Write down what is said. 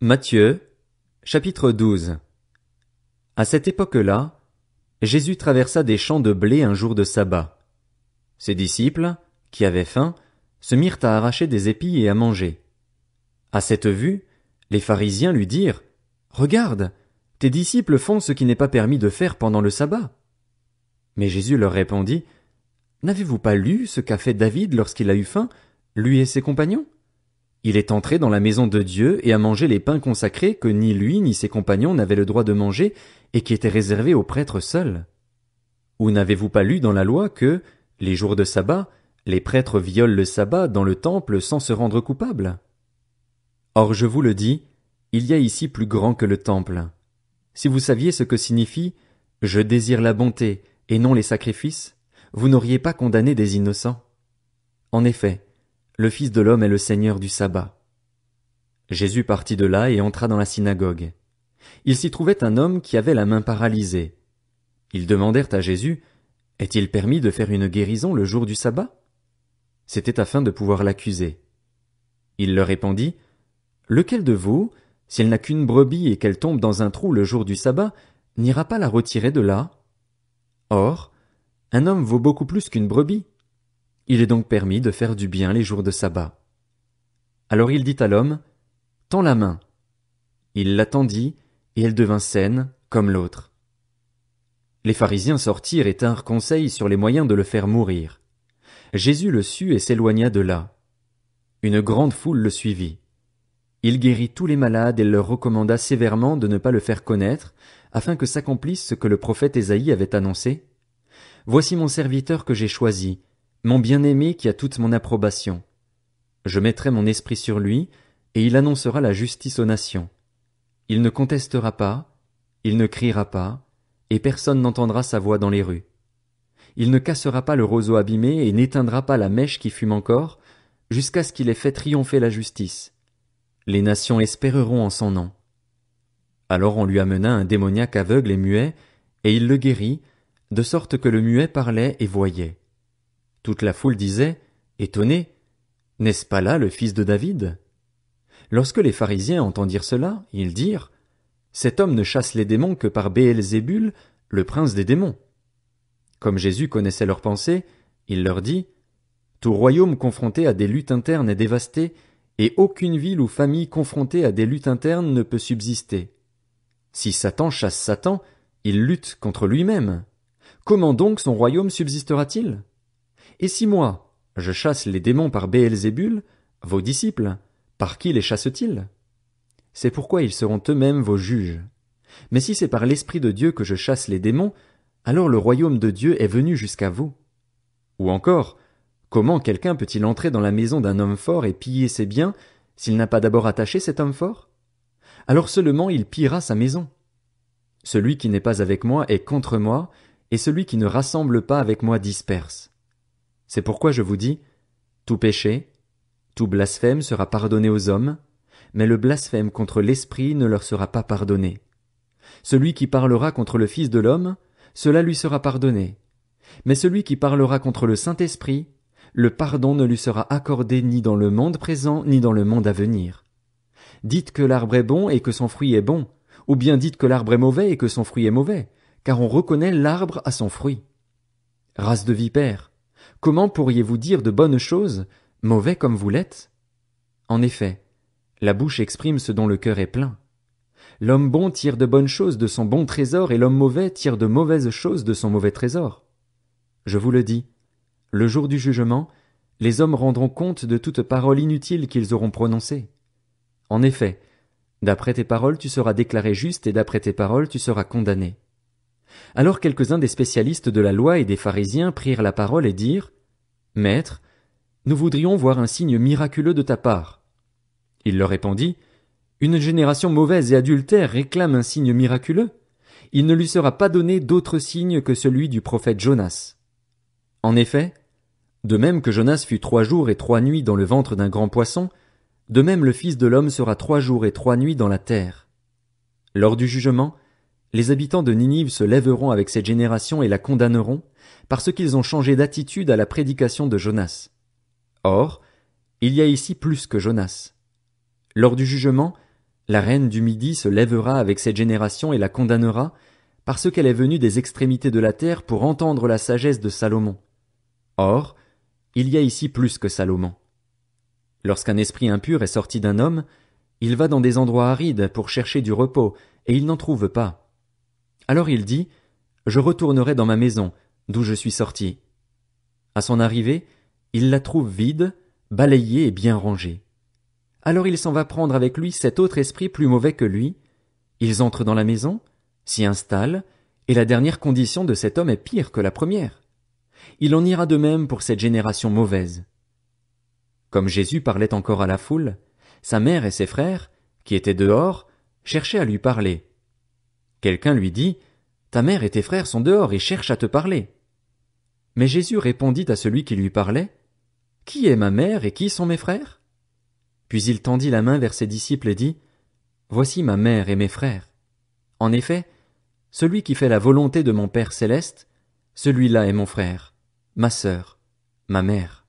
Matthieu, chapitre 12. À cette époque-là, Jésus traversa des champs de blé un jour de sabbat. Ses disciples, qui avaient faim, se mirent à arracher des épis et à manger. À cette vue, les pharisiens lui dirent: « Regarde, tes disciples font ce qui n'est pas permis de faire pendant le sabbat. » Mais Jésus leur répondit: « N'avez-vous pas lu ce qu'a fait David lorsqu'il a eu faim, lui et ses compagnons? Il est entré dans la maison de Dieu et a mangé les pains consacrés que ni lui ni ses compagnons n'avaient le droit de manger et qui étaient réservés aux prêtres seuls. Ou n'avez-vous pas lu dans la loi que, les jours de sabbat, les prêtres violent le sabbat dans le temple sans se rendre coupables? Or je vous le dis, il y a ici plus grand que le temple. Si vous saviez ce que signifie « Je désire la bonté et non les sacrifices », vous n'auriez pas condamné des innocents. En effet, le Fils de l'homme est le Seigneur du sabbat. Jésus partit de là et entra dans la synagogue. Il s'y trouvait un homme qui avait la main paralysée. Ils demandèrent à Jésus: « Est-il permis de faire une guérison le jour du sabbat ?» C'était afin de pouvoir l'accuser. Il leur répondit: « Lequel de vous, s'il n'a qu'une brebis et qu'elle tombe dans un trou le jour du sabbat, n'ira pas la retirer de là? Or, un homme vaut beaucoup plus qu'une brebis. Il est donc permis de faire du bien les jours de sabbat. » Alors il dit à l'homme: « Tends la main. » Il la tendit, et elle devint saine, comme l'autre. Les pharisiens sortirent et tinrent conseil sur les moyens de le faire mourir. Jésus le sut et s'éloigna de là. Une grande foule le suivit. Il guérit tous les malades et leur recommanda sévèrement de ne pas le faire connaître, afin que s'accomplisse ce que le prophète Ésaïe avait annoncé. « Voici mon serviteur que j'ai choisi, mon bien-aimé qui a toute mon approbation. Je mettrai mon esprit sur lui, et il annoncera la justice aux nations. Il ne contestera pas, il ne criera pas, et personne n'entendra sa voix dans les rues. Il ne cassera pas le roseau abîmé et n'éteindra pas la mèche qui fume encore, jusqu'à ce qu'il ait fait triompher la justice. Les nations espéreront en son nom. » Alors on lui amena un démoniaque aveugle et muet, et il le guérit, de sorte que le muet parlait et voyait. Toute la foule disait, étonnée: « N'est-ce pas là le fils de David ?» Lorsque les pharisiens entendirent cela, ils dirent: « Cet homme ne chasse les démons que par Béelzébul, le prince des démons. » Comme Jésus connaissait leurs pensées, il leur dit: « Tout royaume confronté à des luttes internes est dévasté, et aucune ville ou famille confrontée à des luttes internes ne peut subsister. Si Satan chasse Satan, il lutte contre lui-même. Comment donc son royaume subsistera-t-il? Et si moi, je chasse les démons par Béelzébul, vos disciples, par qui les chassent-ils? C'est pourquoi ils seront eux-mêmes vos juges. Mais si c'est par l'Esprit de Dieu que je chasse les démons, alors le royaume de Dieu est venu jusqu'à vous. Ou encore, comment quelqu'un peut-il entrer dans la maison d'un homme fort et piller ses biens, s'il n'a pas d'abord attaché cet homme fort? Alors seulement il pillera sa maison. Celui qui n'est pas avec moi est contre moi, et celui qui ne rassemble pas avec moi disperse. C'est pourquoi je vous dis, tout péché, tout blasphème sera pardonné aux hommes, mais le blasphème contre l'Esprit ne leur sera pas pardonné. Celui qui parlera contre le Fils de l'homme, cela lui sera pardonné. Mais celui qui parlera contre le Saint-Esprit, le pardon ne lui sera accordé ni dans le monde présent ni dans le monde à venir. Dites que l'arbre est bon et que son fruit est bon, ou bien dites que l'arbre est mauvais et que son fruit est mauvais, car on reconnaît l'arbre à son fruit. Race de vipères, comment pourriez-vous dire de bonnes choses, mauvais comme vous l'êtes? En effet, la bouche exprime ce dont le cœur est plein. L'homme bon tire de bonnes choses de son bon trésor et l'homme mauvais tire de mauvaises choses de son mauvais trésor. Je vous le dis, le jour du jugement, les hommes rendront compte de toute parole inutile qu'ils auront prononcée. En effet, d'après tes paroles tu seras déclaré juste et d'après tes paroles tu seras condamné. Alors quelques-uns des spécialistes de la loi et des pharisiens prirent la parole et dirent: « Maître, nous voudrions voir un signe miraculeux de ta part. » Il leur répondit: « Une génération mauvaise et adultère réclame un signe miraculeux. Il ne lui sera pas donné d'autre signe que celui du prophète Jonas. En effet, de même que Jonas fut 3 jours et 3 nuits dans le ventre d'un grand poisson, de même le Fils de l'homme sera 3 jours et 3 nuits dans la terre. Lors du jugement, les habitants de Ninive se lèveront avec cette génération et la condamneront, parce qu'ils ont changé d'attitude à la prédication de Jonas. Or, il y a ici plus que Jonas. Lors du jugement, La reine du Midi se lèvera avec cette génération et la condamnera, parce qu'elle est venue des extrémités de la terre pour entendre la sagesse de Salomon. Or, il y a ici plus que Salomon. Lorsqu'un esprit impur est sorti d'un homme, il va dans des endroits arides pour chercher du repos, et il n'en trouve pas. Alors il dit, « Je retournerai dans ma maison, d'où je suis sorti. » À son arrivée, il la trouve vide, balayée et bien rangée. Alors il s'en va prendre avec lui 7 autres esprits plus mauvais que lui. Ils entrent dans la maison, s'y installent, et la dernière condition de cet homme est pire que la première. Il en ira de même pour cette génération mauvaise. Comme Jésus parlait encore à la foule, sa mère et ses frères, qui étaient dehors, cherchaient à lui parler. Quelqu'un lui dit, « Ta mère et tes frères sont dehors et cherchent à te parler. » Mais Jésus répondit à celui qui lui parlait, « Qui est ma mère et qui sont mes frères ?» Puis il tendit la main vers ses disciples et dit, « Voici ma mère et mes frères. En effet, celui qui fait la volonté de mon Père céleste, celui-là est mon frère, ma sœur, ma mère. »